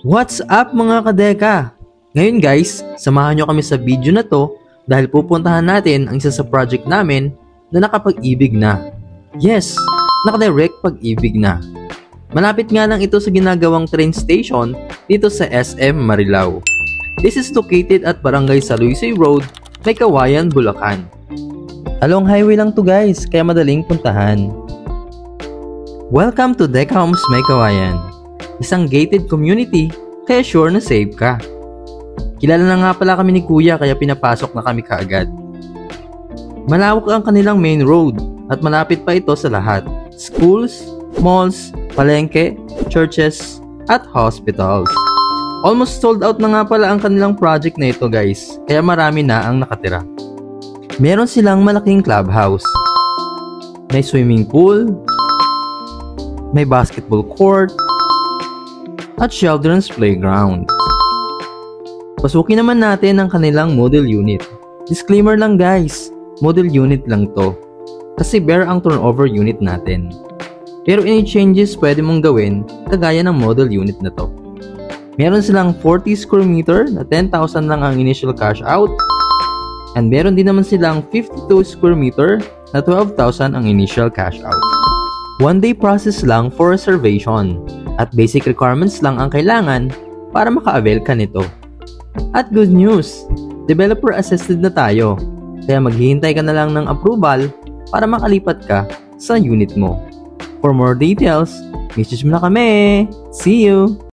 What's up mga kadeka? Ngayon guys, samahan nyo kami sa video na to dahil pupuntahan natin ang isa sa project namin na nakapag-ibig na. Yes, nakadirect pag-ibig na. Malapit nga lang ito sa ginagawang train station dito sa SM Marilao. This is located at Barangay Saloysoy Road, May Kawayan, Bulacan. Along highway lang to guys, kaya madaling puntahan. Welcome to Deca Homes May Kawayan. Isang gated community, kaya sure na safe ka. Kilala na nga pala kami ni Kuya kaya pinapasok na kami kaagad. Malawak ang kanilang main road at malapit pa ito sa lahat. Schools, malls, palengke, churches, at hospitals. Almost sold out na nga pala ang kanilang project na ito guys, kaya marami na ang nakatira. Meron silang malaking clubhouse. May swimming pool, may basketball court, at children's playground. Pasukin naman natin ang kanilang model unit. Disclaimer lang guys, model unit lang to. Kasi bare ang turnover unit natin. Pero any changes pwede mong gawin kagaya ng model unit na to. Meron silang 40 square meter na 10,000 lang ang initial cash out. And meron din naman silang 52 square meter na 12,000 ang initial cash out. One day process lang for reservation. At basic requirements lang ang kailangan para maka-avail ka nito. At good news, developer assisted na tayo. Kaya maghihintay ka na lang ng approval para makalipat ka sa unit mo. For more details, message mo na kami. See you!